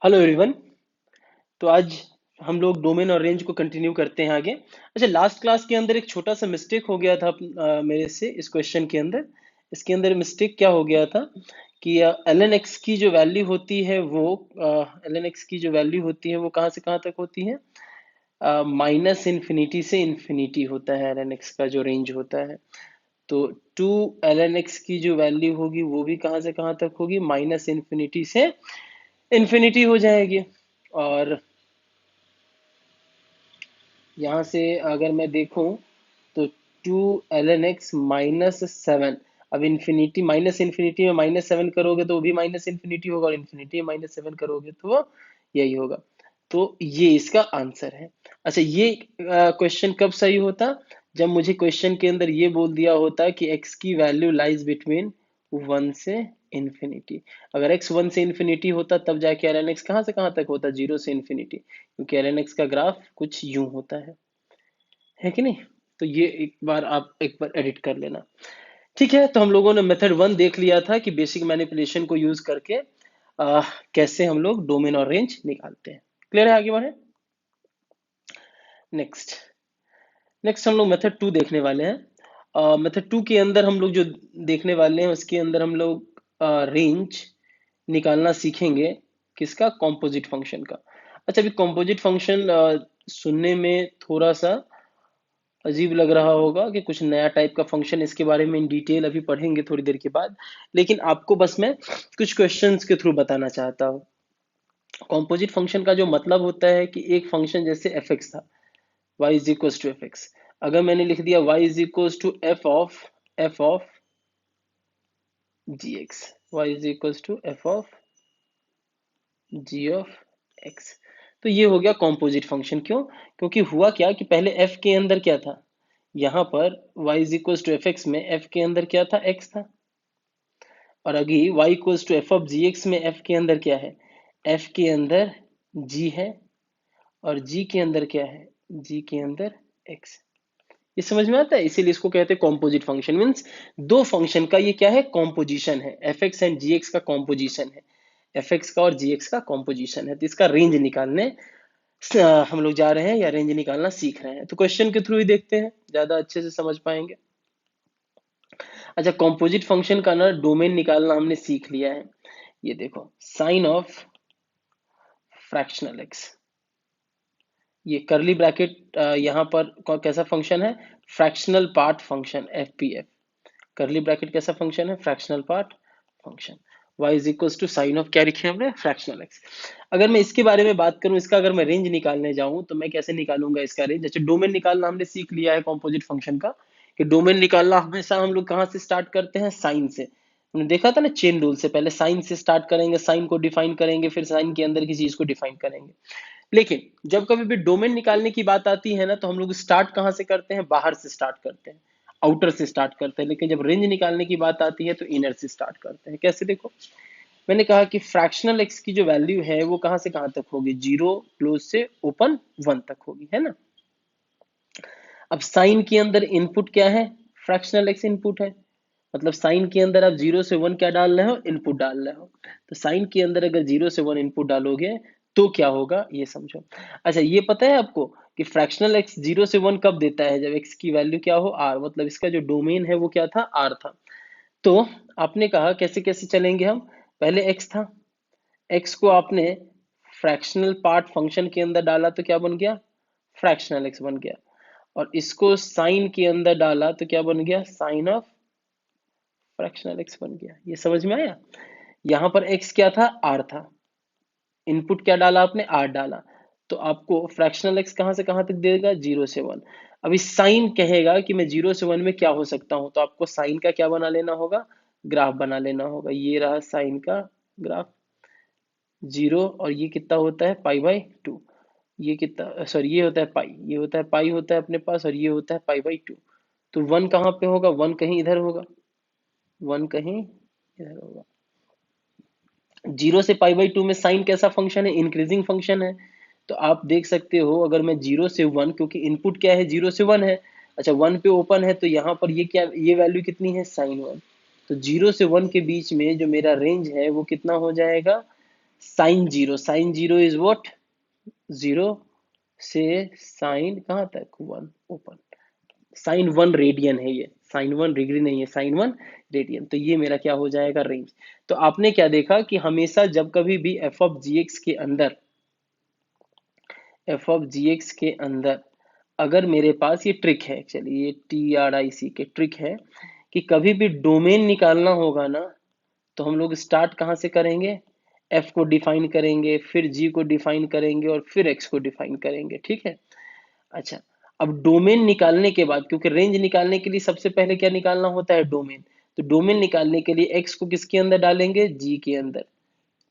Hello everyone. तो आज हम लोग डोमेन और रेंज को कंटिन्यू करते हैं आगे। अच्छा, लास्ट क्लास के अंदर एक छोटा सा मिस्टेक हो गया था मेरे से इस क्वेश्चन के अंदर। इसके अंदर मिस्टेक क्या हो गया था कि एल एन एक्स की जो वैल्यू होती है वो एल एन एक्स की जो वैल्यू होती है वो कहाँ से कहाँ तक होती है, माइनस इन्फिनिटी से इन्फिनिटी होता है एल एन एक्स का जो रेंज होता है। तो टू एल एन एक्स की जो वैल्यू होगी वो भी कहाँ से कहाँ तक होगी, माइनस इन्फिनिटी से इन्फिनिटी हो जाएगी। और यहाँ से अगर मैं देखूं तो टू एल एन एक्स -7। अब इन्फिनिटी माइनस इन्फिनिटी में -7 करोगे तो वो भी माइनस इन्फिनिटी होगा, और इन्फिनिटी में -7 करोगे तो वो यही होगा। तो ये इसका आंसर है। अच्छा, ये क्वेश्चन कब सही होता, जब मुझे क्वेश्चन के अंदर ये बोल दिया होता कि x की वैल्यू लाइज बिटवीन 1 से इन्फिनिटी। अगर x 1 से इन्फिनिटी होता तब जाके एल एन एक्स कहाँ से कहाँ तक होता, 0 से इन्फिनिटी, क्योंकि एल एन एक्स का ग्राफ कुछ यूं होता है कि नहीं। तो ये एक बार एडिट कर लेना। ठीक है, तो हम लोगों ने मेथड 1 देख लिया था कि बेसिक मैनिपुलेशन को यूज करके कैसे हम लोग डोमेन और रेंज निकालते हैं। क्लियर है, आगे बढ़े। नेक्स्ट नेक्स्ट हम लोग मेथड 2 देखने वाले हैं। मेथड 2 के अंदर हम लोग जो देखने वाले हैं उसके अंदर हम लोग रेंज निकालना सीखेंगे। किसका, कॉम्पोजिट फंक्शन का। अच्छा, अभी कॉम्पोजिट फंक्शन सुनने में थोड़ा सा अजीब लग रहा होगा कि कुछ नया टाइप का फंक्शन, इसके बारे में इन डिटेल अभी पढ़ेंगे थोड़ी देर के बाद। लेकिन आपको बस मैं कुछ क्वेश्चंस के थ्रू बताना चाहता हूँ। कॉम्पोजिट फंक्शन का जो मतलब होता है कि एक फंक्शन जैसे एफ एक्स था, y is equal to f x. अगर मैंने लिख दिया y is equal to f of g x, y is equal to f of g of x, तो ये हो गया कॉम्पोजिट फंक्शन। क्यों? क्योंकि हुआ क्या कि पहले एफ के अंदर क्या था, यहाँ पर y is equal to f x में f के अंदर क्या था, x था। और अभी y equal to f of g x में f के अंदर क्या है, f के अंदर g है, और g के अंदर क्या है, g के अंदर x। ये समझ में आता है, इसीलिए इसको कहते हैं कॉम्पोजिट फंक्शन। मीन्स दो फंक्शन का ये क्या है, कॉम्पोजिशन है। F x and g x का कॉम्पोजिशन है, एफ एक्स का और जी एक्स का कॉम्पोजिशन है। तो इसका रेंज निकालने हम लोग जा रहे हैं, या रेंज निकालना सीख रहे हैं। तो क्वेश्चन के थ्रू ही देखते हैं, ज्यादा अच्छे से समझ पाएंगे। अच्छा, कॉम्पोजिट फंक्शन का ना डोमेन निकालना हमने सीख लिया है। ये देखो, साइन ऑफ फ्रैक्शनल एक्स, ये करली ब्रैकेट यहाँ पर कैसा फंक्शन है, fractional part function, f p f. Curly bracket कैसा फंक्शन है, fractional part function. y is equal to sine of, क्या लिखे हमने, फ्रैक्शनल x। अगर मैं इसके बारे में बात करूं, इसका अगर मैं रेंज निकालने जाऊं तो मैं कैसे निकालूंगा इसका रेंज। अच्छा, डोमेन निकालना हमने सीख लिया है कॉम्पोजिट फंक्शन का, कि डोमेन निकालना हमेशा हम लोग कहाँ से स्टार्ट करते हैं, साइन से। हमने देखा था ना चेन रूल से, पहले साइन से स्टार्ट करेंगे, साइन को डिफाइन करेंगे, फिर साइन के अंदर की चीज को डिफाइन करेंगे। लेकिन जब कभी भी डोमेन निकालने की बात आती है ना, तो हम लोग स्टार्ट कहाँ से करते हैं, बाहर से स्टार्ट करते हैं, आउटर से स्टार्ट करते हैं। लेकिन जब रेंज निकालने की बात आती है तो इनर से स्टार्ट करते हैं। कैसे, देखो, मैंने कहा कि फ्रैक्शनल एक्स की जो वैल्यू है वो कहाँ से कहाँ तक होगी, जीरो क्लोज से ओपन 1 तक होगी, है ना। अब साइन के अंदर इनपुट क्या है, फ्रैक्शनल एक्स इनपुट है। मतलब साइन के अंदर आप 0 से 1 क्या डाल रहे हो, इनपुट डाल रहे हो। तो साइन के अंदर अगर 0 से 1 इनपुट डालोगे तो क्या होगा, ये समझो। अच्छा, ये पता है आपको कि फ्रैक्शनल एक्स 0 से 1 कब देता है, जब एक्स की वैल्यू क्या हो, आर। मतलब इसका जो डोमेन है वो क्या था, आर था। तो आपने कहा कैसे कैसे चलेंगे हम, पहले एक्स था, एक्स को आपने फ्रैक्शनल पार्ट फंक्शन के अंदर डाला तो क्या बन गया, फ्रैक्शनल एक्स बन गया। और इसको साइन के अंदर डाला तो क्या बन गया, साइन ऑफ फ्रैक्शनल एक्स बन गया। ये समझ में आया। यहाँ पर x क्या था, r था, इनपुट क्या डाला आपने, r डाला। तो आपको फ्रैक्शनल x कहाँ से कहाँ तक देगा, 0 से 1। अभी साइन कहेगा कि मैं 0 से 1 में क्या हो सकता हूँ, तो आपको साइन का क्या बना लेना होगा, ग्राफ बना लेना होगा। ये रहा साइन का ग्राफ, 0, और ये कितना होता है, पाई/2। ये कितना, सॉरी, ये होता है पाई, ये होता है पाई होता है अपने पास, और ये होता है पाई/2। तो 1 कहाँ पे होगा, 1 कहीं इधर होगा, 1 कहीं इधर होगा। 0 से पाई/2 में साइन कैसा फंक्शन है, इंक्रीजिंग फंक्शन है। तो आप देख सकते हो, अगर मैं 0 से 1, क्योंकि इनपुट क्या है, 0 से 1 है। अच्छा, 1 पे ओपन है, तो यहाँ पर ये क्या, ये वैल्यू कितनी है, साइन 1। तो 0 से 1 के बीच में जो मेरा रेंज है वो कितना हो जाएगा, sine zero is what, zero से साइन कहाँ तक, one open. Sine one radian है ये, साइन वन डिग्री नहीं है, साइन वन रेडियन। तो ये मेरा क्या हो जाएगा, रेंज। तो आपने क्या देखा कि हमेशा जब कभी भी एफ ऑफ जी एक्स के अंदर, एफ ऑफ जी एक्स के अंदर अगर मेरे पास ये ट्रिक है, चलिए ये टी आर आई सी के ट्रिक है, कि कभी भी डोमेन निकालना होगा ना, तो हम लोग स्टार्ट कहाँ से करेंगे, एफ को डिफाइन करेंगे, फिर जी को डिफाइन करेंगे, और फिर एक्स को डिफाइन करेंगे, ठीक है। अच्छा, अब डोमेन निकालने के बाद, क्योंकि रेंज निकालने के लिए सबसे पहले क्या निकालना होता है, डोमेन। तो डोमेन निकालने के लिए एक्स को किसके अंदर डालेंगे, जी के अंदर,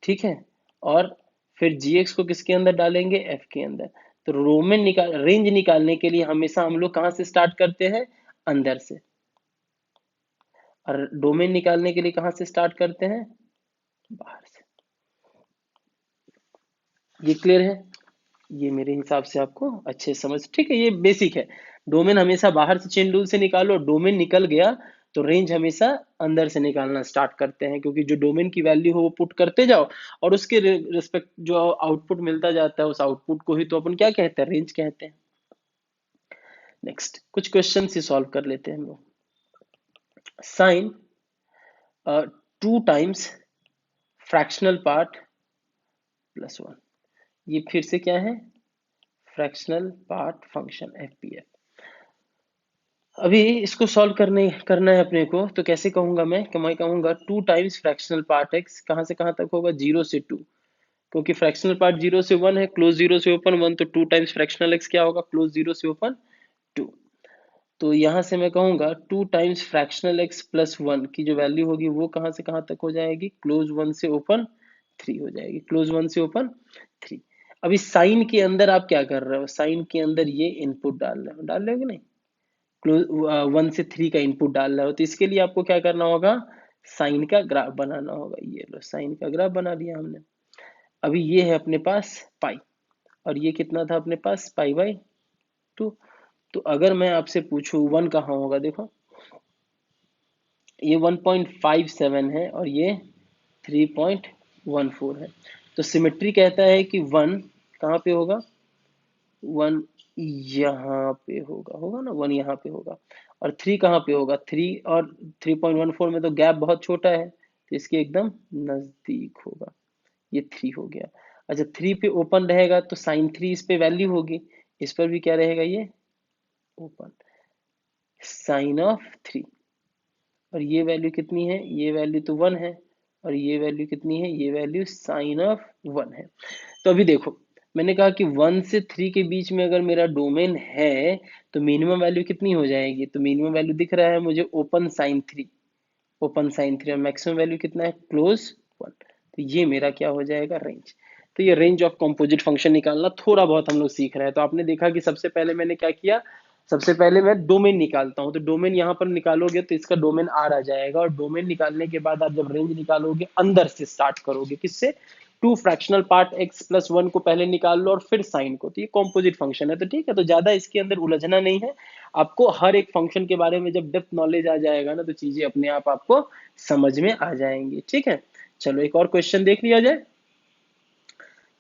ठीक है। और फिर जी एक्स को किसके अंदर डालेंगे, एफ के अंदर। तो रेंज निकालने के लिए हमेशा हम लोग कहाँ से स्टार्ट करते हैं, अंदर से। और डोमेन निकालने के लिए कहाँ से स्टार्ट करते हैं, बाहर से। ये क्लियर है, ये मेरे हिसाब से आपको अच्छे समझ, ठीक है, ये बेसिक है। डोमेन हमेशा बाहर से चेन रूल से निकालो, डोमेन निकल गया तो रेंज हमेशा अंदर से निकालना स्टार्ट करते हैं, क्योंकि जो डोमेन की वैल्यू हो वो पुट करते जाओ, और उसके रिस्पेक्ट जो आउटपुट मिलता जाता है, उस आउटपुट को ही तो अपन क्या कहते हैं, रेंज कहते हैं। नेक्स्ट कुछ क्वेश्चन ही सॉल्व कर लेते हैं हम लोग। Sign two times fractional part plus one, ये फिर से क्या है, फ्रैक्शनल पार्ट फंक्शन एफपीएफ। अभी इसको सॉल्व करना है अपने को, तो कैसे कहूंगा मैं कहूंगा two times fractional part x, कहाँ से कहाँ तक होगा, जीरो से टू, क्योंकि फ्रैक्शनल पार्ट जीरो से वन है, क्लोज जीरो से ओपन वन, तो टू टाइम्स फ्रैक्शनल एक्स क्या होगा, क्लोज जीरो से ओपन टू। तो यहाँ से मैं कहूंगा two times fractional x plus one की जो वैल्यू होगी वो कहाँ से कहाँ तक हो जाएगी, क्लोज वन से ओपन थ्री हो जाएगी, क्लोज वन से ओपन थ्री। अभी साइन के अंदर आप क्या कर रहे हो, साइन के अंदर ये इनपुट डाल रहे हो कि नहीं, क्लोज वन से थ्री का इनपुट डाल रहे हो, तो इसके लिए आपको क्या करना होगा, साइन का ग्राफ बनाना होगा। ये लो साइन का ग्राफ बना दिया हमने। अभी ये है अपने पास पाई, और ये कितना था अपने पास, पाई बाई टू। तो अगर मैं आपसे पूछूं वन कहाँ होगा, देखो ये 1.57 है और ये 3.14 है। तो सिमेट्री कहता है कि वन कहाँ पे होगा, वन यहाँ पे होगा, होगा ना, वन यहाँ पे होगा। और थ्री कहाँ पे होगा, थ्री और 3.14 में तो गैप बहुत छोटा है, तो इसके एकदम नजदीक होगा, ये थ्री हो गया। अच्छा, थ्री पे ओपन रहेगा तो साइन थ्री इस पे वैल्यू होगी, इस पर भी क्या रहेगा, ये ओपन, साइन ऑफ थ्री। और ये वैल्यू कितनी है, ये वैल्यू तो वन है, और ये वैल्यू कितनी है, ये वैल्यू साइन ऑफ वन है। तो अभी देखो, मैंने कहा कि वन से थ्री के बीच में अगर मेरा डोमेन है तो मिनिमम वैल्यू कितनी हो जाएगी, तो मिनिमम वैल्यू दिख रहा है मुझे open sine three, open sine three, और मैक्सिमम वैल्यू कितना है, क्लोज वन। तो ये मेरा क्या हो जाएगा, रेंज। तो ये रेंज ऑफ कॉम्पोजिट फंक्शन निकालना थोड़ा बहुत हम लोग सीख रहे हैं। तो आपने देखा कि सबसे पहले मैंने क्या किया, सबसे पहले मैं डोमेन निकालता हूं, तो डोमेन यहाँ पर निकालोगे तो इसका डोमेन आर आ जाएगा, और डोमेन निकालने के बाद आप जब रेंज निकालोगे अंदर से स्टार्ट करोगे, किससे, two fractional part x plus one को पहले निकाल लो और फिर साइन को। तो ये कॉम्पोजिट फंक्शन है, तो ठीक है, तो ज्यादा इसके अंदर उलझना नहीं है। आपको हर एक फंक्शन के बारे में जब डेप्थ नॉलेज आ जाएगा ना, तो चीजें अपने आप आपको समझ में आ जाएंगी, ठीक है। चलो एक और क्वेश्चन देख लिया जाए,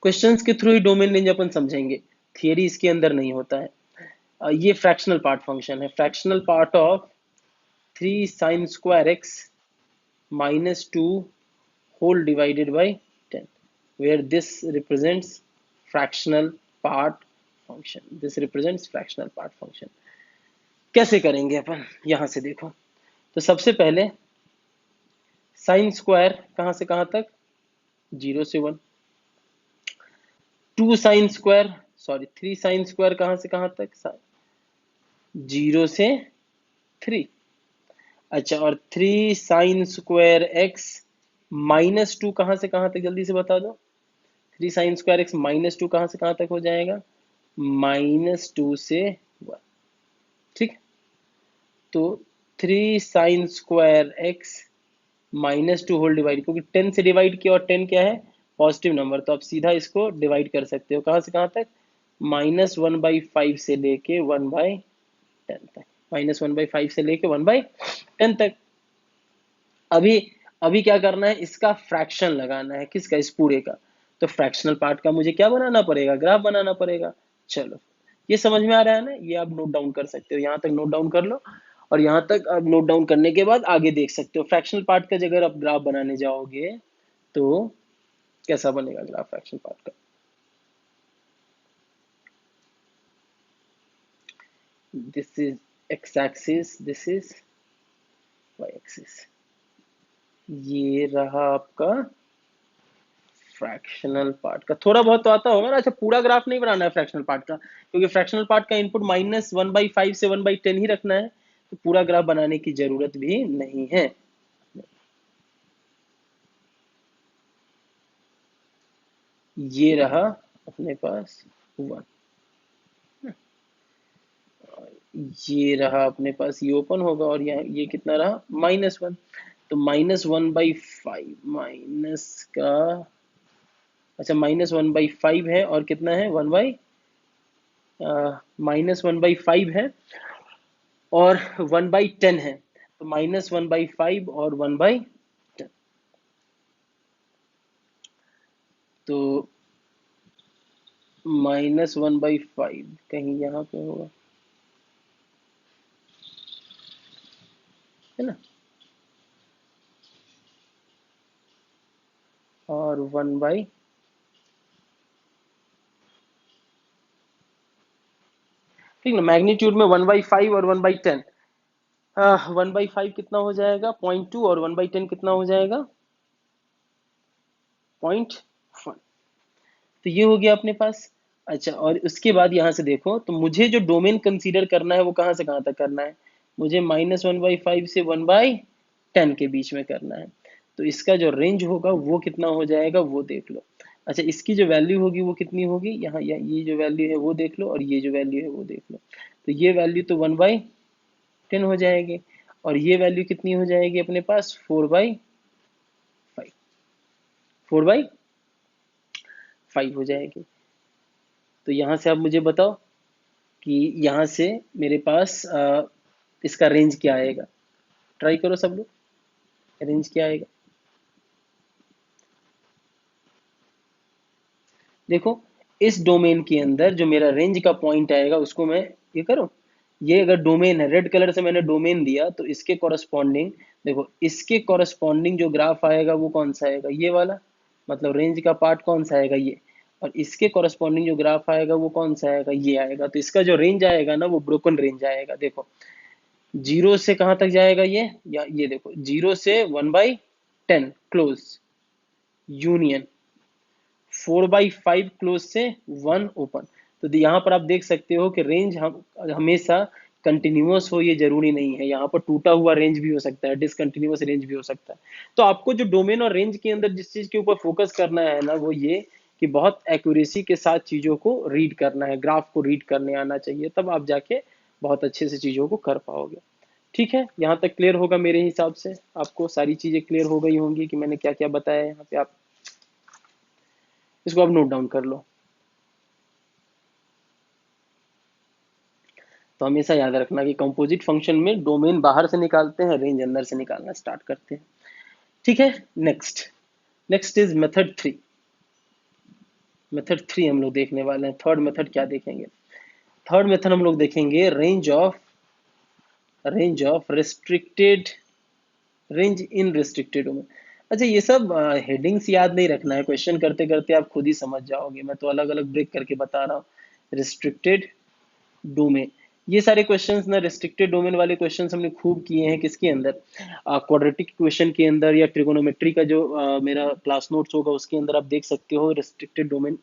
क्वेश्चंस के थ्रू ही डोमेन रेंज अपन समझेंगे, थियरी इसके अंदर नहीं होता है। ये फ्रैक्शनल पार्ट फंक्शन है, fractional part of three sine square x minus two whole divided by ten, where this represents fractional part function, this represents fractional part function। कैसे करेंगे अपन, यहां से देखो, तो सबसे पहले साइन स्क्वायर कहां से कहां तक, जीरो से one, two sine square, sorry three sine square कहां से कहां तक, जीरो से थ्री। अच्छा, और three sine square x minus two कहां से कहां तक, जल्दी से बता दो, three sine square x minus two कहां से कहां तक हो जाएगा, माइनस टू से वन, ठीक। तो three sine square x minus two whole divide, क्योंकि टेन से डिवाइड किया और टेन क्या है, पॉजिटिव नंबर, तो आप सीधा इसको डिवाइड कर सकते हो कहां से कहां तक, माइनस वन बाई फाइव से लेके वन बाई टेन तक, माइनस वन बाई फाइव से लेके वन बाई टेन तक। अभी अभी क्या करना है, इसका फ्रैक्शन लगाना है, किसका, इस पूरे का। तो फ्रैक्शनल पार्ट का मुझे क्या बनाना पड़ेगा, ग्राफ बनाना पड़ेगा। चलो, ये समझ में आ रहा है ना, ये आप नोट डाउन कर सकते हो, यहाँ तक नोट डाउन कर लो। और यहाँ तक आप नोट डाउन करने के बाद आगे देख सकते हो फ्रैक्शनल पार्ट का अगर आप ग्राफ बनाने जाओगे तो कैसा बनेगा ग्राफ फ्रैक्शनल पार्ट का। This is x axis, this is y axis, ये रहा आपका फ्रैक्शनल पार्ट का। थोड़ा बहुत तो आता होगा ना। अच्छा, पूरा ग्राफ नहीं बनाना है फ्रैक्शनल पार्ट का, क्योंकि फ्रैक्शनल पार्ट का इनपुट -1/5 से 1/10 ही रखना है, तो पूरा ग्राफ बनाने की जरूरत भी नहीं है। ये रहा अपने पास 1, ये रहा अपने पास, ये ओपन होगा, और यहाँ ये कितना रहा -1। तो -1/5 माइनस का, अच्छा -1/5 है, और कितना है 1/-1/5 है, और 1/10 है, तो -1/5 और 1/10, तो -1/5 कहीं यहाँ पे होगा, है ना, और 1/, ठीक ना, मैग्नीट्यूड में 1/5 और 1/10। 1/5 कितना हो जाएगा 0.2, और 1/10 कितना हो जाएगा 0.1। तो ये हो गया अपने पास। अच्छा, और उसके बाद यहाँ से देखो, तो मुझे जो डोमेन कंसीडर करना है वो कहाँ से कहाँ तक करना है, मुझे -1/5 से 1/10 के बीच में करना है। तो इसका जो रेंज होगा वो कितना हो जाएगा वो देख लो। अच्छा, इसकी जो वैल्यू होगी वो कितनी होगी, यहाँ ये जो वैल्यू है वो देख लो, और ये जो वैल्यू है वो देख लो। तो ये वैल्यू तो 1/10 हो जाएगी, और ये वैल्यू कितनी हो जाएगी अपने पास 4/5, 4/5 हो जाएगी। तो यहाँ से आप मुझे बताओ कि यहाँ से मेरे पास इसका रेंज क्या आएगा। ट्राई करो सब लोग, रेंज क्या आएगा। देखो, इस डोमेन के अंदर जो मेरा रेंज का पॉइंट आएगा उसको मैं, ये करो, ये अगर डोमेन है, रेड कलर से मैंने डोमेन दिया, तो इसके कॉरस्पॉन्डिंग, देखो इसके कॉरस्पॉन्डिंग जो ग्राफ आएगा वो कौन सा आएगा, ये वाला, मतलब रेंज का पार्ट कौन सा आएगा, ये। और इसके कॉरस्पॉन्डिंग जो ग्राफ आएगा वो कौन सा आएगा, ये आएगा। तो इसका जो रेंज आएगा ना वो ब्रोकन रेंज आएगा। देखो, जीरो से कहाँ तक जाएगा ये, या ये देखो, जीरो से 1/10 क्लोज यूनियन, 4/5 क्लोज से 1 ओपन। तो यहाँ पर आप देख सकते हो कि रेंज हम हमेशा कंटिन्यूअस हो ये जरूरी नहीं है, यहाँ पर टूटा हुआ रेंज भी हो सकता है, डिसकंटिन्यूअस रेंज भी हो सकता है। तो आपको जो डोमेन और रेंज के अंदर जिस चीज के ऊपर फोकस करना है ना वो ये कि बहुत एक्यूरेसी के साथ चीजों को रीड करना है, ग्राफ को रीड करने आना चाहिए, तब आप जाके बहुत अच्छे से चीजों को कर पाओगे। ठीक है, यहाँ तक क्लियर होगा मेरे हिसाब से, आपको सारी चीजें क्लियर हो गई होंगी कि मैंने क्या क्या बताया यहाँ पे। आप इसको आप नोट डाउन कर लो। तो हमेशा याद रखना कि कंपोजिट फंक्शन में डोमेन बाहर से निकालते हैं, रेंज अंदर से निकालना स्टार्ट करते हैं। ठीक है, next, next is method 3। Method 3 हम लोग देखने वाले हैं। थर्ड मेथड क्या देखेंगे, थर्ड मेथड हम लोग देखेंगे range of restricted, range in restricted domain. अच्छा, ये सब हेडिंग्स याद नहीं रखना है, क्वेश्चन करते करते आप खुद ही समझ जाओगे, मैं तो अलग अलग ब्रेक करके बता रहा हूँ। रिस्ट्रिक्टेड डोमेन, ये सारे क्वेश्चंस ना, रिस्ट्रिक्टेड डोमेन वाले क्वेश्चंस हमने खूब किए हैं किसके अंदर, क्वाड्रेटिक इक्वेशन के अंदर, या ट्रिगोनोमेट्री का जो मेरा क्लास नोट्स होगा उसके अंदर आप देख सकते हो। रिस्ट्रिक्टेड डोमेन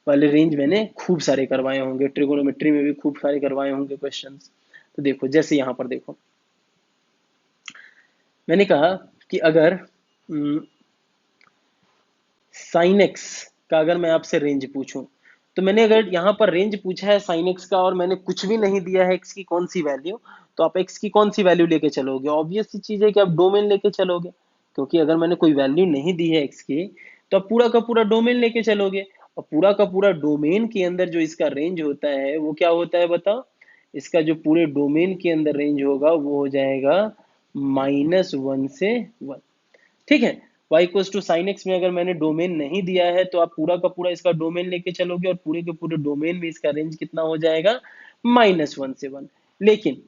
वाले रेंज मैंने खूब सारे करवाए होंगे, ट्रिगोनोमेट्री में भी खूब सारे करवाए होंगे क्वेश्चंस। तो देखो, जैसे यहाँ पर देखो, मैंने कहा कि अगर साइन एक्स का अगर मैं आपसे रेंज पूछूं, तो मैंने अगर यहाँ पर रेंज पूछा है साइन एक्स का और मैंने कुछ भी नहीं दिया है एक्स की कौन सी वैल्यू, तो आप एक्स की कौन सी वैल्यू लेके चलोगे, ऑब्वियस सी चीज है कि आप डोमेन लेके चलोगे, क्योंकि अगर मैंने कोई वैल्यू नहीं दी है एक्स की तो आप पूरा का पूरा डोमेन लेके चलोगे। और पूरा का पूरा डोमेन के अंदर जो इसका रेंज होता है वो क्या होता है बताओ, इसका जो पूरे डोमेन के अंदर रेंज होगा वो हो जाएगा -1 से 1। ठीक है, y equals to sine x में अगर मैंने डोमेन नहीं दिया है तो आप पूरा का पूरा इसका डोमेन लेके चलोगे और पूरे के पूरे डोमेन में इसका रेंज कितना हो जाएगा, -1 से 1। लेकिन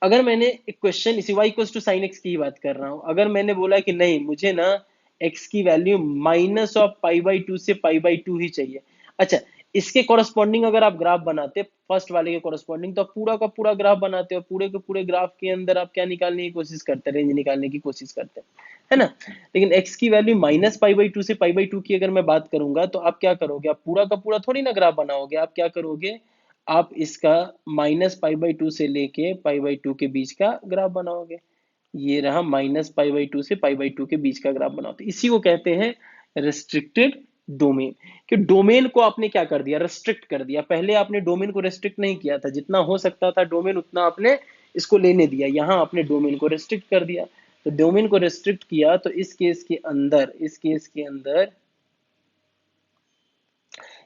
अगर मैंने एक क्वेश्चन इसी y equals to sine x की ही बात कर रहा हूं, अगर मैंने बोला कि नहीं मुझे ना x की वैल्यू -π/2 से π/2 ही चाहिए, अच्छा इसके कॉरस्पॉन्डिंग अगर आप ग्राफ बनाते फर्स्ट वाले के कॉरस्पॉन्डिंग, तो आप पूरा का पूरा ग्राफ बनाते हो, पूरे के पूरे ग्राफ के अंदर आप क्या निकालने की कोशिश करते हैं, रेंज निकालने की कोशिश करते हैं, है ना। लेकिन x की वैल्यू -π/2 से π/2 की अगर मैं बात करूंगा तो आप क्या करोगे, आप पूरा का पूरा थोड़ी ना ग्राफ बनाओगे, आप क्या करोगे, आप इसका -π/2 से लेके π/2 के बीच का ग्राफ बनाओगे। ये रहा -π/2 से π/2 के बीच का ग्राफ बनाते, इसी को कहते हैं रेस्ट्रिक्टेड डोमेन। कि डोमेन को आपने क्या कर दिया, रेस्ट्रिक्ट कर दिया। पहले आपने डोमेन को रेस्ट्रिक्ट नहीं किया था, जितना हो सकता था डोमेन उतना आपने इसको लेने दिया, यहाँ आपने डोमेन को रेस्ट्रिक्ट कर दिया। तो डोमेन को रेस्ट्रिक्ट किया तो इस केस के अंदर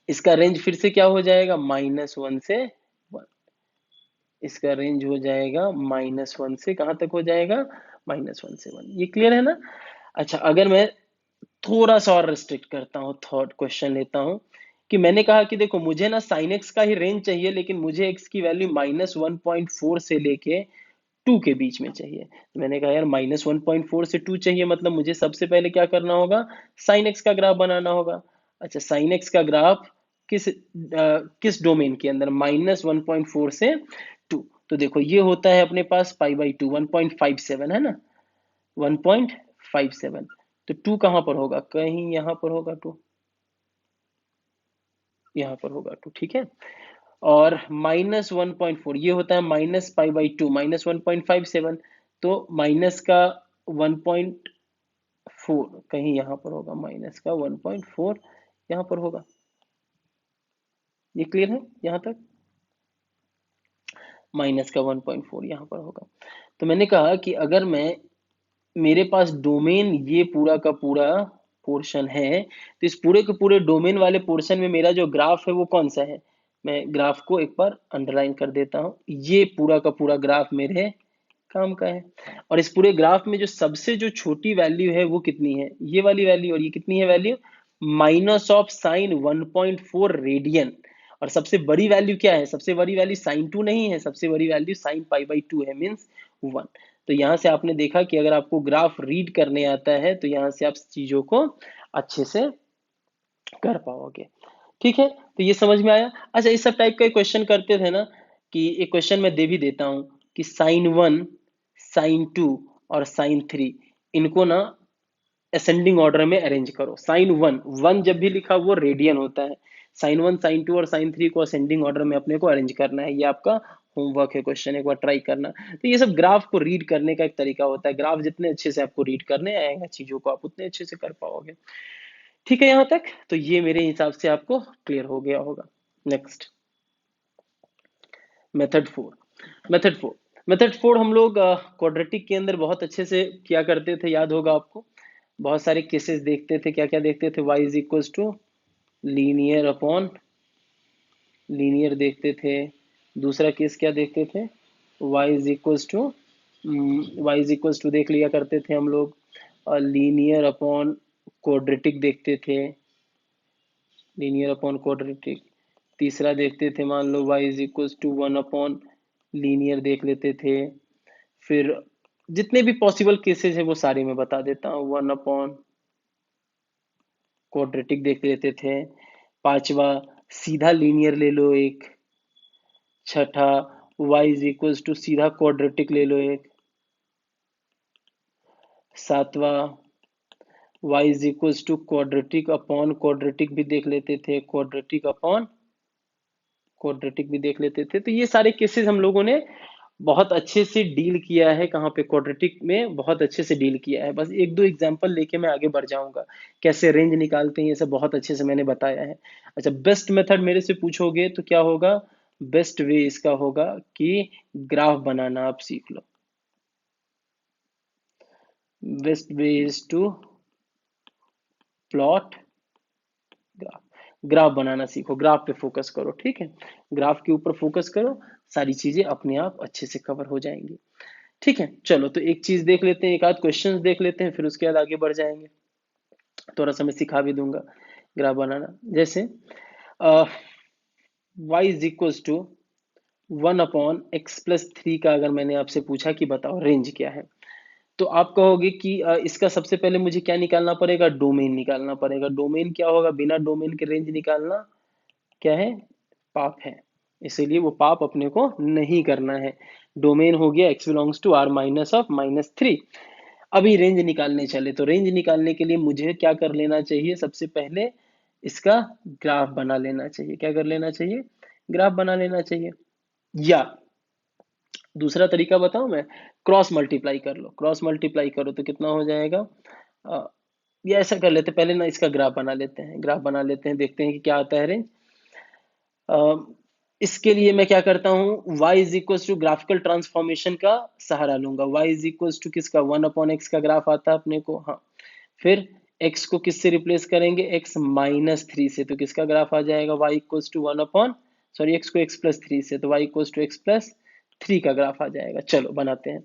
इसका रेंज फिर से क्या हो जाएगा, -1 से 1। इसका रेंज हो जाएगा -1 से कहां तक हो जाएगा, -1 से 1। ये क्लियर है ना। अच्छा अगर मैं थोड़ा सा और रिस्ट्रिक्ट करता हूँ, थर्ड क्वेश्चन लेता हूँ कि मैंने कहा कि देखो मुझे ना साइन एक्स का ही रेंज चाहिए, लेकिन मुझे एक्स की वैल्यू -1.4 से लेके 2 के बीच में चाहिए। तो मैंने कहा यार -1.4 से 2 चाहिए, मतलब मुझे सबसे पहले क्या करना होगा, साइन एक्स का ग्राफ बनाना होगा। अच्छा साइन एक्स का ग्राफ किस डोमेन के अंदर, -1.4 से 2। तो देखो ये होता है अपने पास π/2 1.57 है ना, 1.57। तो 2 कहां पर होगा, कहीं यहां पर होगा 2, यहां पर होगा 2, ठीक है। और -1.4 ये होता है -π/2 -1.57। तो माइनस का 1.4 कहीं यहां पर होगा, माइनस का 1.4 यहां पर होगा। ये क्लियर है यहां तक, माइनस का 1.4 यहां पर होगा। तो मैंने कहा कि अगर मैं, मेरे पास डोमेन ये पूरा का पूरा पोर्शन है, तो इस पूरे के पूरे डोमेन वाले पोर्शन में मेरा जो ग्राफ है वो कौन सा है, मैं ग्राफ को एक बार अंडरलाइन कर देता हूं। ये पूरा का पूरा ग्राफ मेरे काम का है। और इस पूरे ग्राफ में जो सबसे जो छोटी वैल्यू है वो कितनी है, ये वाली वैल्यू। और ये कितनी है वैल्यू, -sin 1.4 रेडियन। और सबसे बड़ी वैल्यू क्या है, सबसे बड़ी वैल्यू sin 2 नहीं है, सबसे बड़ी वैल्यू sin π/2 है, मीन्स 1। तो यहाँ से आपने देखा कि अगर आपको ग्राफ रीड करने आता है तो यहाँ से आप चीजों को अच्छे से कर पाओगे, ठीक है। तो ये समझ में आया। अच्छा इस सब टाइप का क्वेश्चन करते थे ना, कि एक क्वेश्चन मैं दे भी देता हूं कि sin 1, sin 2 और sin 3 इनको ना असेंडिंग ऑर्डर में अरेंज करो। sin 1, 1 जब भी लिखा वो रेडियन होता है, sin 1 sin 2 और sin 3 को असेंडिंग ऑर्डर में अपने को अरेंज करना है। ये आपका होमवर्क है, क्वेश्चन एक बार ट्राई करना। तो ये सब ग्राफ को रीड करने का एक तरीका होता है, ग्राफ जितने अच्छे से आपको रीड करने आएगा चीजों को आप उतने अच्छे से कर पाओगे, ठीक है। यहाँ तक तो ये मेरे हिसाब से आपको क्लियर हो गया होगा। Next method 4। मेथड 4 हम लोग क्वाड्रेटिक के अंदर बहुत अच्छे से किया करते थे, याद होगा आपको। बहुत सारे केसेस देखते थे, क्या क्या देखते थे, y is equals to linear upon linear देखते थे। दूसरा केस क्या देखते थे, y इज इक्वल्स टू देख लिया करते थे हम लोग। और लीनियर अपॉन क्वाड्रेटिक देखते थे, लीनियर अपॉन क्वाड्रेटिक। तीसरा देखते थे मान लो y is equals to 1 linear देख लेते थे। फिर जितने भी पॉसिबल केसेस है वो सारे मैं बता देता हूँ, 1 क्वाड्रेटिक देख लेते थे। पांचवा सीधा लीनियर ले लो एक। छठा y इज इक्वल्स टू सीधा क्वाड्रेटिक ले लो एक। सातवां y is equals to quadratic upon quadratic भी देख लेते थे, क्वाड्रेटिक अपॉन क्वाड्रेटिक भी देख लेते थे। तो ये सारे केसेस हम लोगों ने बहुत अच्छे से डील किया है, कहाँ पे, क्वाड्रेटिक में बहुत अच्छे से डील किया है। बस एक दो एग्जांपल लेके मैं आगे बढ़ जाऊंगा, कैसे रेंज निकालते हैं ये सब बहुत अच्छे से मैंने बताया है। अच्छा बेस्ट मेथड मेरे से पूछोगे तो क्या होगा, बेस्ट वे इसका होगा कि ग्राफ बनाना आप सीख लो। Best way is to plot graph, graph बनाना सीखो, ग्राफ पे फोकस करो, ठीक है। ग्राफ के ऊपर फोकस करो, सारी चीजें अपने आप अच्छे से कवर हो जाएंगी, ठीक है। चलो तो एक चीज देख लेते हैं, एक आध क्वेश्चंस देख लेते हैं, फिर उसके बाद आगे बढ़ जाएंगे। थोड़ा सा मैं सिखा भी दूंगा ग्राफ बनाना। जैसे y is equal to 1/x+3 का अगर मैंने आपसे पूछा कि बताओ रेंज क्या है, तो आप कहोगे कि इसका सबसे पहले मुझे क्या निकालना पड़ेगा, डोमेन निकालना पड़ेगा। डोमेन क्या होगा, बिना डोमेन के रेंज निकालना क्या है, पाप है, इसीलिए वो पाप अपने को नहीं करना है। डोमेन हो गया x belongs to r minus of -3। अभी रेंज निकालने चले, तो रेंज निकालने के लिए मुझे क्या कर लेना चाहिए, सबसे पहले इसका ग्राफ बना लेना चाहिए। क्या कर लेना चाहिए, ग्राफ बना लेना चाहिए। या दूसरा तरीका बताऊं मैं, क्रॉस मल्टीप्लाई कर लो। क्रॉस मल्टीप्लाई करो तो कितना हो जाएगा, अ, ये ऐसा कर लेते हैं, पहले ना इसका ग्राफ बना लेते हैं। ग्राफ बना लेते हैं, देखते हैं कि क्या आता है रेंज। इसके लिए मैं क्या करता हूँ, y is equal to graphical transformation का सहारा लूंगा। y इज इक्वल टू किसका, 1/x का ग्राफ आता है अपने को, हाँ। फिर x को किससे रिप्लेस करेंगे, x -3 से, तो किसका ग्राफ आ जाएगा, y इक्वल टू x को x+3 से, तो y इक्वल टू x+3 का ग्राफ आ जाएगा। चलो बनाते हैं।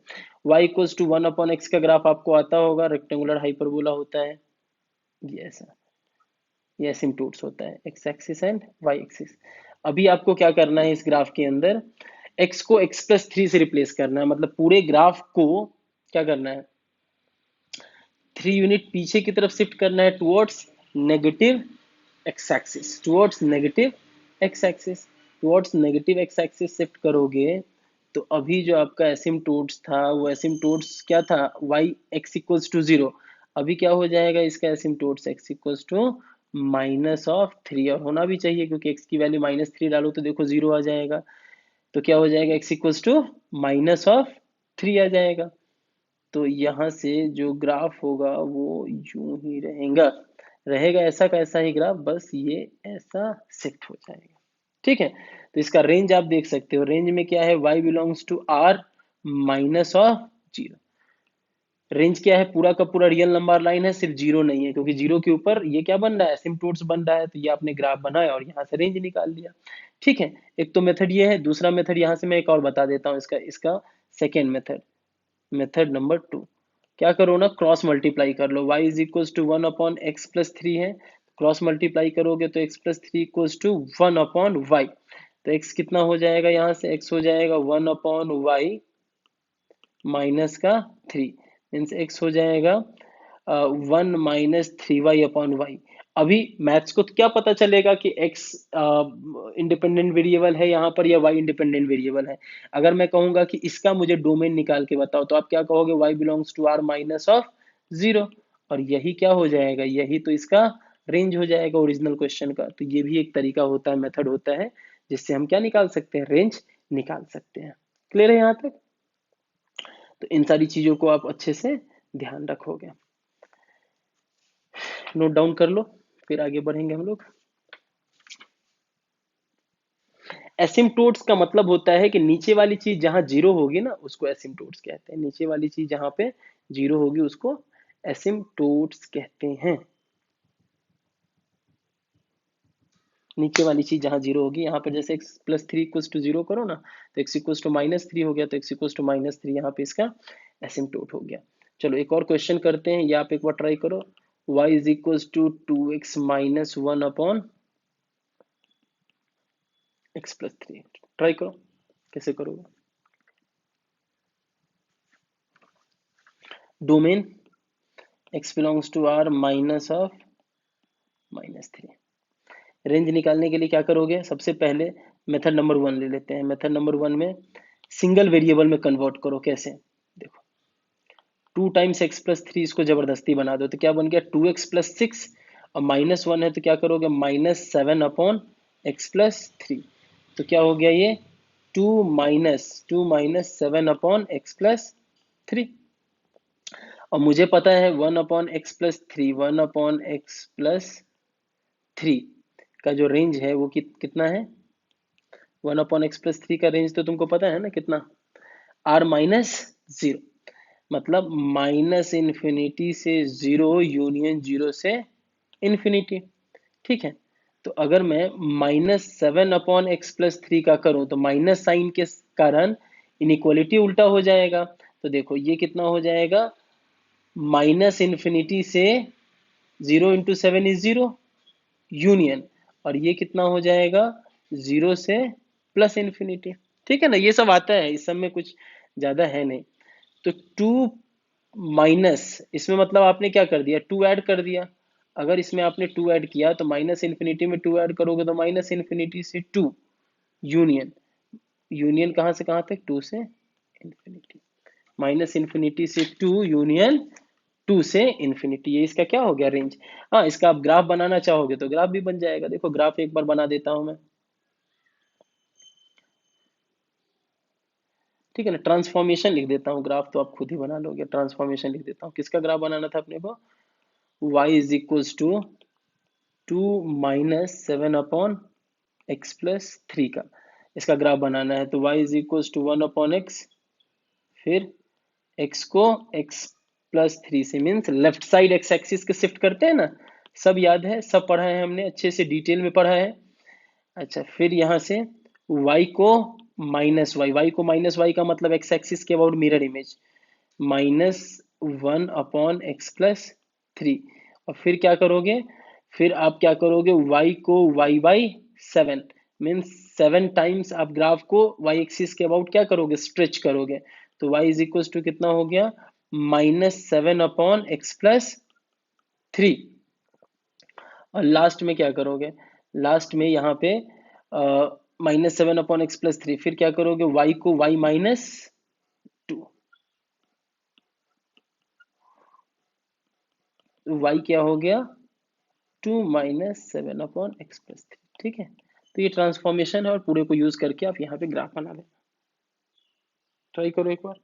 y इक्वल टू 1/x का ग्राफ आपको आता होगा, रेक्टेंगुलर हाइपरबोला होता है ये ऐसा, ये एसिम्पटोट्स होता है, x axis and y axis. अभी आपको क्या करना है, इस ग्राफ के अंदर x को x+3 से रिप्लेस करना है, मतलब पूरे ग्राफ को क्या करना है, 3 यूनिट पीछे की तरफ शिफ्ट करना है, towards negative x axis, towards negative x axis, towards negative x axis shift करोगे तो अभी जो आपका एसिम्पटोट्स था वो एसिम्पटोट्स क्या था, y x इक्वल्स टू 0। अभी क्या हो जाएगा इसका एसिम्पटोट्स, x इक्वल्स टू -3, और होना भी चाहिए क्योंकि x की वैल्यू -3 डालो तो देखो 0 आ जाएगा। तो क्या हो जाएगा, x इक्वल्स टू -3 आ जाएगा। तो यहाँ से जो ग्राफ होगा वो यूं ही रहेगा, रहेगा ऐसा का ऐसा ही ग्राफ, बस ये ऐसा शिफ्ट हो जाएगा। ठीक है, तो इसका रेंज आप देख सकते हो, रेंज में क्या है, y belongs to r -0। Range क्या है, पूरा का पूरा रियल नंबर लाइन है, सिर्फ जीरो नहीं है, क्योंकि जीरो के ऊपर ये क्या बन रहा है, एसिम्पटोट्स बन रहा है, तो ये आपने ग्राफ बनाया और यहाँ से रेंज निकाल लिया। ठीक है, एक तो मेथड ये है। दूसरा मेथड यहाँ से मैं एक और बता देता हूँ, इसका इसका सेकेंड मेथड, मेथड नंबर 2। क्या करो ना, क्रॉस मल्टीप्लाई कर लो। y is equal to 1/x+3 है, क्रॉस मल्टीप्लाई करोगे तो x+3 इक्वल्स टू 1/y। तो x कितना हो जाएगा, यहाँ से x हो जाएगा 1/y माइनस का 3, मीन्स x हो जाएगा 1 - 3y/y। अभी मैथ्स को तो क्या पता चलेगा कि x इंडिपेंडेंट वेरिएबल है यहाँ पर या y इंडिपेंडेंट वेरिएबल है। अगर मैं कहूंगा कि इसका मुझे डोमेन निकाल के बताओ, तो आप क्या कहोगे, y बिलोंग्स टू r -0, और यही क्या हो जाएगा, यही तो इसका रेंज हो जाएगा ओरिजिनल क्वेश्चन का। तो ये भी एक तरीका होता है, मेथड होता है, जिससे हम क्या निकाल सकते हैं, रेंज निकाल सकते हैं। क्लियर है यहाँ तक? तो इन सारी चीजों को आप अच्छे से ध्यान रखोगे, नोट डाउन कर लो, फिर आगे बढ़ेंगे हम लोग। एसिम्पटोट्स का मतलब होता है कि नीचे वाली चीज जहां जीरो होगी ना उसको एसिम्पटोट्स कहते हैं। नीचे वाली चीज जहां पे जीरो होगी उसको एसिम्पटोट्स कहते हैं। नीचे वाली चीज जहां जीरो होगी, यहाँ पर जैसे x+3 इक्वल्स टू 0 करो ना, तो x इक्वल्स टू -3 हो गया, तो x इक्वल्स टू -3 यहाँ पे इसका एसिम्पटोट हो गया। चलो एक और क्वेश्चन करते हैं, ये आप एक बार ट्राई करो। y is equals to 2x - 1/x+3, try करो कैसे करोगे। Domain x belongs to r -3। Range निकालने के लिए क्या करोगे, सबसे पहले मेथड नंबर 1 ले लेते हैं। मेथड नंबर 1 में सिंगल वेरिएबल में कन्वर्ट करो। कैसे, देखो 2 टाइम्स x+3 इसको जबरदस्ती बना दो, तो क्या बन गया 2x+6, और -1 है तो क्या करोगे, -7/x+3। तो क्या हो गया ये 2 - 7/x+3। और मुझे पता है 1/x+3, 1/x+3 का जो रेंज है वो कितना है, 1/x+3 का रेंज तो तुमको पता है ना कितना, r-0, मतलब -∞ से 0 यूनियन 0 से इन्फिनिटी। ठीक है, तो अगर मैं -7/x+3 का करूं तो माइनस साइन के कारण इनइक्वालिटी उल्टा हो जाएगा। तो देखो ये कितना हो जाएगा, -∞ से 0 × 7 इज 0, यूनियन, और ये कितना हो जाएगा 0 से प्लस इन्फिनिटी। ठीक है ना, ये सब आता है, इस सब में कुछ ज्यादा है नहीं। तो 2 माइनस, इसमें मतलब आपने क्या कर दिया, 2 ऐड कर दिया। अगर इसमें आपने 2 ऐड किया तो माइनस इन्फिनिटी में 2 ऐड करोगे तो माइनस इन्फिनिटी से 2, यूनियन, यूनियन कहाँ से कहाँ तक, 2 से इन्फिनिटी, माइनस इन्फिनिटी से 2 यूनियन 2 से इन्फिनिटी, ये इसका क्या हो गया रेंज। हाँ, इसका आप ग्राफ बनाना चाहोगे तो ग्राफ भी बन जाएगा। देखो ग्राफ एक बार बना देता हूं मैं, ठीक है ना, ट्रांसफॉर्मेशन लिख देता हूँ, ग्राफ तो आप खुद ही बना लोगे। ट्रांसफॉर्मेशन लिख देता हूँ, किसका ग्राफ बनाना था अपने को, y is equals to 2 - 7/x+3 का इसका ग्राफ बनाना है। तो y is equals to 1/x, फिर x को x+3 से, means left side x axis के शिफ्ट करते हैं ना, सब याद है, सब पढ़ा है हमने, अच्छे से डिटेल में पढ़ा है। अच्छा, फिर यहाँ से y को -y का मतलब x एक्सिस के अबाउट मिरर इमेज, -1/x+3, और फिर क्या करोगे, फिर आप क्या करोगे, y को y/7, मीन्स 7 टाइम्स आप ग्राफ को y एक्सिस के अबाउट क्या करोगे, स्ट्रेच करोगे। तो y इज इक्वल टू कितना हो गया, -7/x+3। और लास्ट में क्या करोगे, लास्ट में यहाँ पे -7/x+3, फिर क्या करोगे, y को y-2, y क्या हो गया, 2 - 7/x+3। ठीक है, तो ये ट्रांसफॉर्मेशन है और पूरे को यूज करके आप यहाँ पे ग्राफ बना लेना। ट्राई करो एक बार।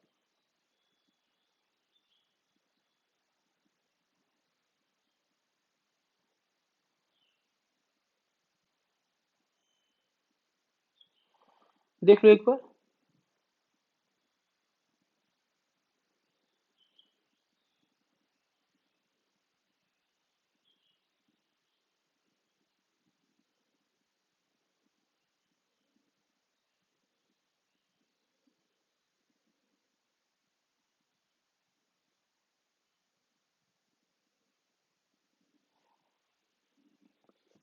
देख लो एक बार।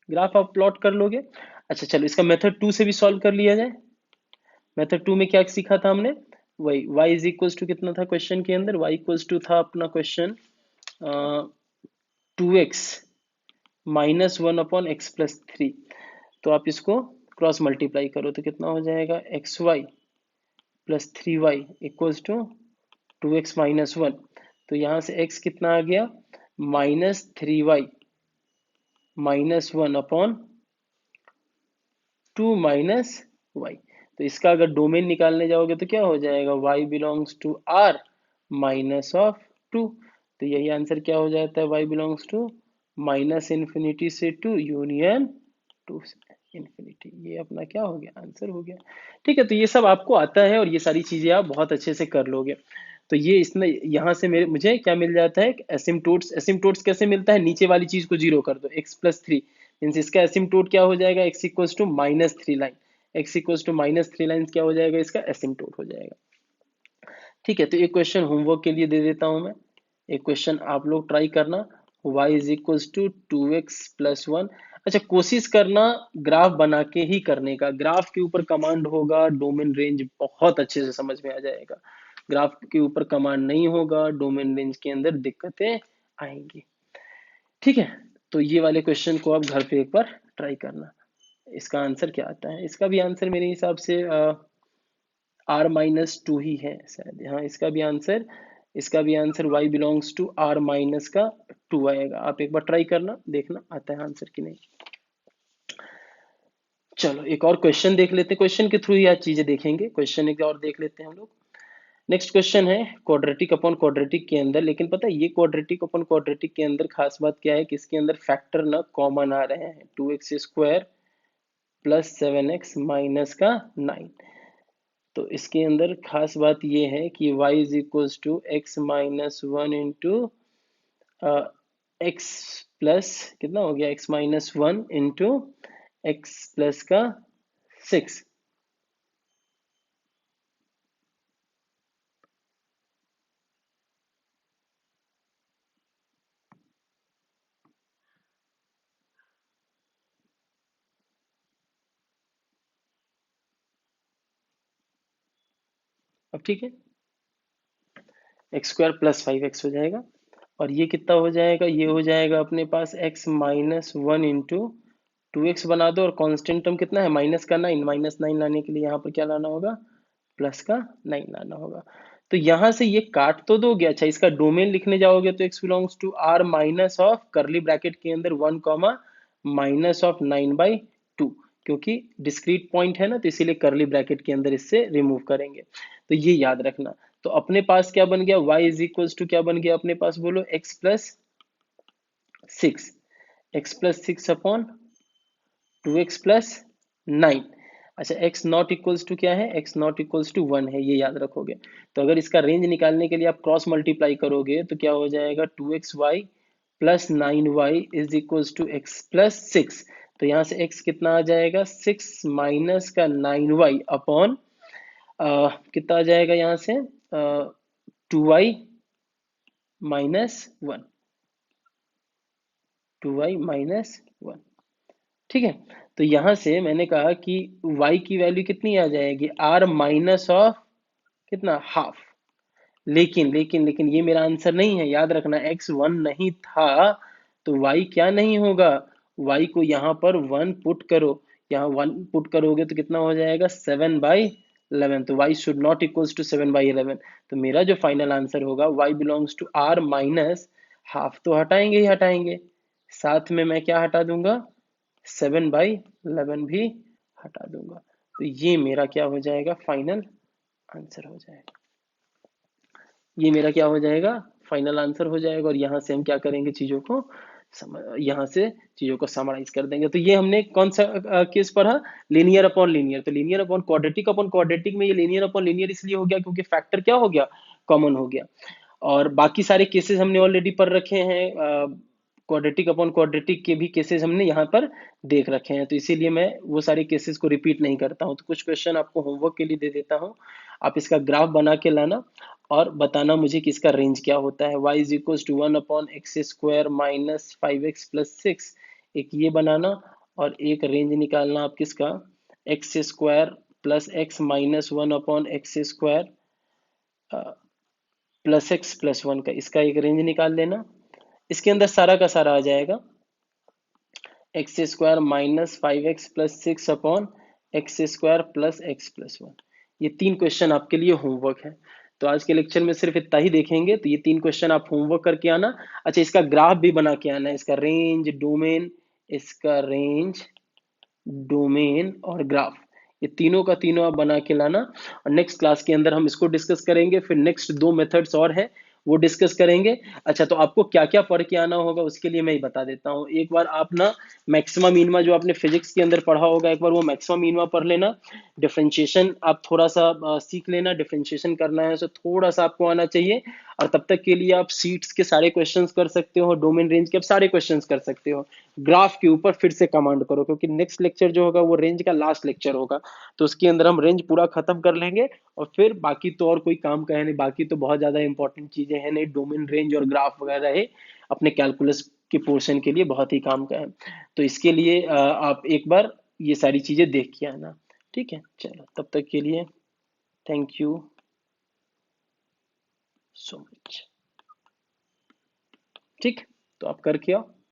ग्राफ आप प्लॉट कर लोगे। अच्छा चलो, इसका मेथड 2 से भी सॉल्व कर लिया जाए। मेथड 2 में क्या सीखा था हमने, वही y इज इक्वल्स टू कितना था क्वेश्चन के अंदर, y इक्वल्स टू था अपना क्वेश्चन 2x -1/x+3। तो आप इसको क्रॉस मल्टीप्लाई करो तो कितना हो जाएगा, xy+3y इक्वल्स टू 2x-1। तो यहाँ से x कितना आ गया, -3y-1/2 - y। तो इसका अगर डोमेन निकालने जाओगे तो क्या हो जाएगा, y बिलोंग्स टू r -2। तो यही आंसर क्या हो जाता है, y बिलोंग्स टू -इन्फिनिटी से 2 यूनियन 2 से इन्फिनिटी। ये अपना क्या हो गया, आंसर हो गया। ठीक है, तो ये सब आपको आता है और ये सारी चीजें आप बहुत अच्छे से कर लोगे। तो ये इसमें यहाँ से मुझे क्या मिल जाता है, एसिम्टोट्स। एसिम्टोट्स कैसे मिलता है, नीचे वाली चीज को जीरो कर दो, x+3, मीन्स इसका एसिम्टोट क्या हो जाएगा, x equals to -3 line, x equals to -3 line क्या हो जाएगा, इसका एसिम्टोट हो जाएगा। ठीक है, तो एक क्वेश्चन होमवर्क के लिए दे देता हूं मैं, एक क्वेश्चन आप लोग ट्राई करना, y is equals to 2x+1। अच्छा, कोशिश करना ग्राफ बना के ही करने का, ग्राफ के ऊपर कमांड होगा, डोमेन रेंज बहुत अच्छे से समझ में आ जाएगा। ग्राफ के ऊपर कमांड नहीं होगा, डोमेन रेंज के अंदर दिक्कतें आएंगी। ठीक है, तो ये वाले क्वेश्चन को आप घर पे एक बार ट्राई करना। इसका आंसर क्या आता है, इसका भी आंसर मेरे हिसाब से r-2 ही है शायद। हाँ, इसका भी answer y belongs to r-2 आएगा। आप एक बार ट्राई करना, देखना आता है आंसर कि नहीं। चलो एक और क्वेश्चन देख लेते हैं, क्वेश्चन के थ्रू ही आज चीजें देखेंगे। क्वेश्चन एक और देख लेते हैं हम लोग। नेक्स्ट क्वेश्चन है क्वाड्रेटिक अपॉन क्वाड्रेटिक के अंदर, लेकिन पता है ये क्वाड्रेटिक अपॉन क्वाड्रेटिक के अंदर खास बात क्या है कि इसके अंदर फैक्टर ना कॉमन आ रहे हैं, 2x² + 7x - 9। तो इसके अंदर खास बात ये है कि y is equals to x-1 into x plus कितना हो गया, x-1 इंटू एक्स प्लस का 6। अब ठीक है, एक्स स्क्वायर प्लस 5x हो जाएगा, और ये कितना हो जाएगा, ये हो जाएगा अपने पास x माइनस 1 इंटू 2x बना दो, और कांस्टेंट टर्म कितना है, -9, -9 लाने के लिए यहाँ पर क्या लाना होगा, +9 लाना होगा। तो यहाँ से ये काट तो दोगे, अच्छा इसका डोमेन लिखने जाओगे तो x belongs to r minus of curly bracket के अंदर 1 कॉमा माइनस ऑफ 9/2, क्योंकि डिस्क्रीट पॉइंट है ना, तो इसीलिए करली ब्रैकेट के अंदर इससे रिमूव करेंगे। तो ये याद रखना। तो अपने पास क्या बन गया, y इज इक्वल्स टू क्या बन गया अपने पास, बोलो x+6, x+6 अपॉन 2x+9। अच्छा x नॉट इक्वल्स टू क्या है, x नॉट इक्वल्स टू 1 है, ये याद रखोगे। तो अगर इसका रेंज निकालने के लिए आप क्रॉस मल्टीप्लाई करोगे तो क्या हो जाएगा, 2xy plus 9y is equals to x+6। तो यहाँ से x कितना आ जाएगा, 6 माइनस का 9y अपॉन कितना आ जाएगा यहाँ से 2y माइनस 1, 2y-1। ठीक है, तो यहां से मैंने कहा कि y की वैल्यू कितनी आ जाएगी, r माइनस ऑफ कितना, हाफ। लेकिन ये मेरा आंसर नहीं है, याद रखना, x 1 नहीं था तो y क्या नहीं होगा, y को यहाँ पर 1 पुट करो, यहाँ 1 पुट करोगे तो कितना हो जाएगा, 7/11। तो y should not equals to 7/11। तो मेरा जो फाइनल आंसर होगा, y belongs to r minus half, तो हटाएंगे ही हटाएंगे, साथ में मैं क्या हटा दूंगा, 7/11 भी हटा दूंगा। तो ये मेरा क्या हो जाएगा, फाइनल आंसर हो जाएगा, ये मेरा क्या हो जाएगा, फाइनल आंसर हो जाएगा। और यहाँ से हम क्या करेंगे, चीजों को यहाँ से चीजों को समराइज कर देंगे। तो ये हमने कौन सा केस पढ़ा, लीनियर अपॉन लीनियर। तो लीनियर अपॉन क्वाड्रेटिक में ये लीनियर अपॉन लीनियर इसलिए हो गया क्योंकि फैक्टर क्या हो गया, कॉमन हो गया। और बाकी सारे केसेस हमने ऑलरेडी पढ़ रखे हैं, क्वाड्रेटिक अपॉन क्वाड्रेटिक के भी केसेस हमने यहाँ पर देख रखे हैं, तो इसीलिए मैं वो सारे केसेस को रिपीट नहीं करता हूँ। तो कुछ क्वेश्चन आपको होमवर्क के लिए दे देता हूँ, आप इसका ग्राफ बना के लाना और बताना मुझे कि इसका रेंज क्या होता है। y is equal to 1/x² minus 5x plus 6, एक ये बनाना, और एक रेंज निकालना आप किसका, x² plus x minus 1/x² plus x plus 1 का, इसका एक रेंज निकाल लेना। इसके अंदर सारा का सारा आ जाएगा, x² minus 5x plus 6 upon x² plus x plus 1। ये 3 क्वेश्चन आपके लिए होमवर्क है। तो आज के लेक्चर में सिर्फ इतना ही देखेंगे, तो ये 3 क्वेश्चन आप होमवर्क करके आना। अच्छा इसका ग्राफ भी बना के आना, इसका रेंज, डोमेन, इसका रेंज, डोमेन और ग्राफ, ये तीनों का तीनों आप बना के लाना। और नेक्स्ट क्लास के अंदर हम इसको डिस्कस करेंगे, फिर नेक्स्ट 2 मेथड्स और है वो डिस्कस करेंगे। अच्छा तो आपको क्या क्या पढ़ के आना होगा उसके लिए मैं ही बता देता हूँ। एक बार आप ना मैक्सिमम मिनिमा जो आपने फिजिक्स के अंदर पढ़ा होगा, एक बार वो मैक्सिमम मिनिमा पढ़ लेना। डिफरेंशिएशन आप थोड़ा सा सीख लेना, डिफरेंशिएशन करना है तो थोड़ा सा आपको आना चाहिए। और तब तक के लिए आप सीट्स के सारे क्वेश्चंस कर सकते हो, डोमेन रेंज के आप सारे क्वेश्चंस कर सकते हो। ग्राफ के ऊपर फिर से कमांड करो, क्योंकि नेक्स्ट लेक्चर जो होगा वो रेंज का लास्ट लेक्चर होगा, तो उसके अंदर हम रेंज पूरा खत्म कर लेंगे। और फिर बाकी तो और कोई काम का है नहीं, बाकी तो बहुत ज्यादा इंपॉर्टेंट चीजें हैं नहीं, डोमेन रेंज और ग्राफ वगैरह है अपने कैलकुलस के पोर्शन के लिए बहुत ही काम का है। तो इसके लिए आप एक बार ये सारी चीजें देख के आना। ठीक है, चलो तब तक के लिए थैंक यू सो मच। ठीक, तो आप करके आओ।